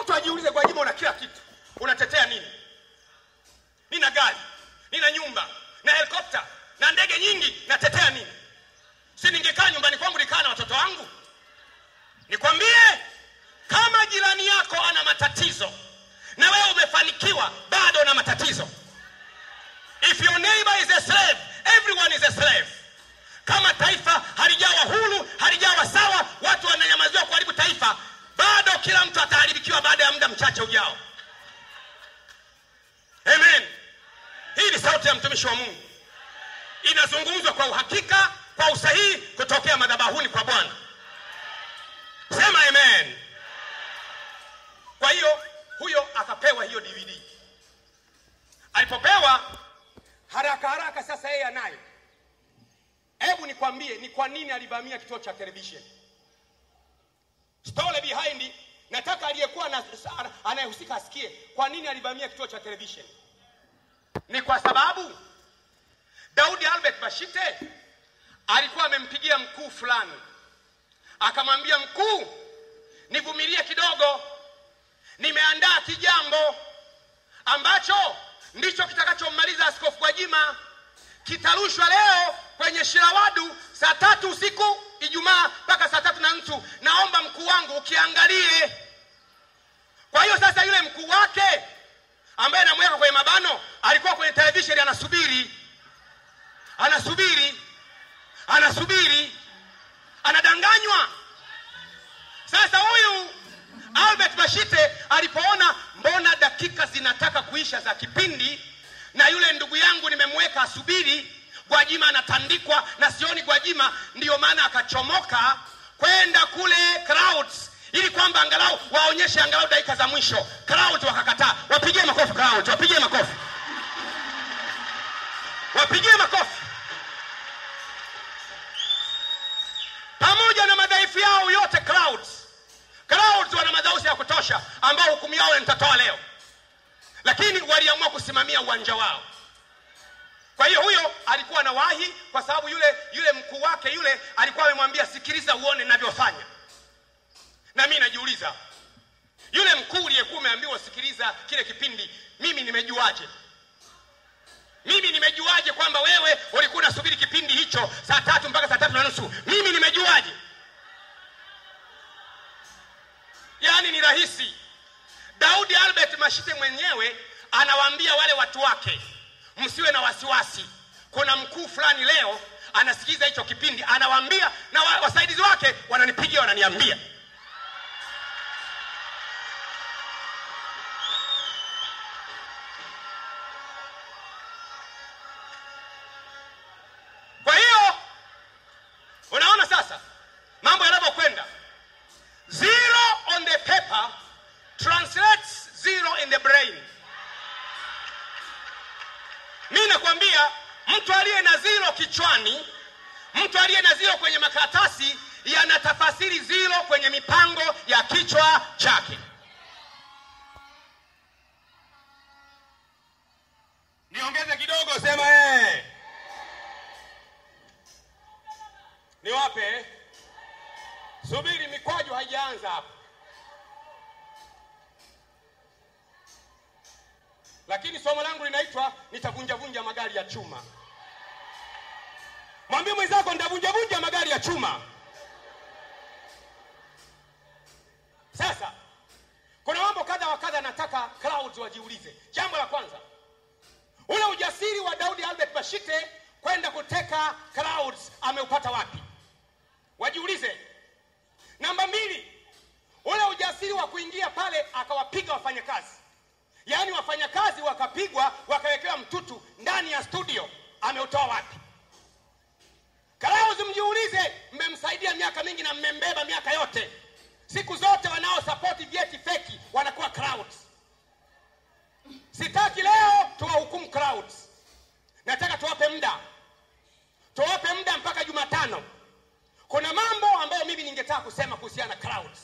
Mtu ajiulize, Gwajima una kila kitu, unatetea nini? Nina gari, nina nyumba, na helikopta, na ndege nyingi, natetea nini? Si ningekaa nyumbani kwangu nikaa na watoto wangu? Nikwambie, kama jirani yako ana matatizo na wewe umefanikiwa, bado una matatizo. If your neighbor is a slave, everyone is a slave. Kama taifa halijawa huru, halijawa sawa, watu wananyamaziwa kuharibu taifa, bado kila mtu ataharibikiwa baada ya muda mchache ujao. Amen. Hii ni sauti ya mtumishi wa Mungu. Inazungumzwa kwa uhakika, kwa usahihi kutokea madhabahuni kwa Bwana. Sema amen. Kwa hiyo huyo akapewa hiyo DVD. Alipopewa haraka sasa yeye anayo. Hebu nikwambie ni kwa nini alivamia kituo cha television. Story behind, nataka aliyekuwa anayehusika asikie kwa nini alivamia kituo cha television. Ni kwa sababu Daudi Albert Bashite alikuwa amempigia mkuu fulani. Akamwambia, mkuu, nivumilie kidogo, nimeandaa kijambo ambacho ndicho kitakachomaliza Askofu Gwajima. Kitarushwa leo kwenye Shirawadu saa 3 usiku Ijumaa mpaka saa 3:30. Naomba mkuu wangu ukiangalie. Kwa hiyo sasa yule mkuu wake ambaye anamweka kwenye mabano alikuwa kwenye television anasubiri, anadanganywa. Sasa huyu Albert Bashite alipoona mbona dakika zinataka kuisha za kipindi na yule ndugu yangu nimemweka asubiri, Gwajima anatandikwa na sioni Gwajima, ndiyo maana akachomoka kwenda kule Clouds ili kwamba angalau waonyeshe angalau dakika za mwisho. Clouds wakakataa. Wapigie makofi Clouds, wapigie makofi. Wapigie makofi. Pamoja na madhaifu yao yote Clouds wana madhaifu ya kutosha ambao hukumu yao nitatoa leo. Lakini waliamua kusimamia uwanja wao. Kwa hiyo huyo alikuwa na wahi kwa sababu yule mkuu wake yule alikuwa amemwambia, sikiliza uone ninavyofanya. Na mimi najiuliza, yule mkuu aliyekuwa ameambiwa sikiliza kile kipindi, mimi nimejuaje? Mimi nimejuaje kwamba wewe ulikuwa unasubiri kipindi hicho saa 3 mpaka saa 3:30? Mimi nimejuaje? Yaani ni rahisi. Daudi Albert Bashite mwenyewe anawaambia wale watu wake, msiwe na wasiwasi. Kuna mkuu fulani leo anasikiza hicho kipindi, anawaambia, na wasaidizi wake wananipigia wananiambia. Kwa hiyo unaona sasa mambo yanavyokwenda. 0 on the paper translates 0 in the brain. Mimi nakwambia, mtu aliye na 0 kichwani, mtu aliye na 0 kwenye makaratasi, yanatafasiri 0 kwenye mipango ya kichwa chake. Niongeze kidogo, sema Niwape. Subiri, mikwaju haijaanza hapo. Lakini somo langu linaitwa nitavunja magari ya chuma. Mwambie mwenzako nitavunja magari ya chuma. Sasa kuna mambo kadha wa kadha nataka Clouds wajiulize. Jambo la kwanza, ule ujasiri wa Daudi Albert Bashite kwenda kuteka Clouds ameupata wapi? Wajiulize. Namba 2, ule ujasiri wa kuingia pale akawapiga wafanyakazi. Yaani wafanyakazi wakapigwa, wakawekewa mtutu ndani ya studio, ameutoa wapi? Clouds mjiulize, mmemsaidia miaka mingi na mmembeba miaka yote. Siku zote wanao support vyeti feki wanakuwa Clouds. Sitaki leo tuwahukumu Clouds. Nataka tuwape muda. Tuwape muda mpaka Jumatano. Kuna mambo ambayo mimi ningetaka kusema kuhusiana na Clouds.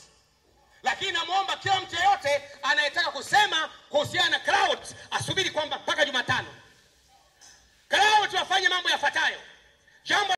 Lakini namuomba kila mtu yeyote anayetaka kusema kuhusiana na Clouds asubiri kwamba mpaka Jumatano. Clouds wafanye mambo yafuatayo. Jambo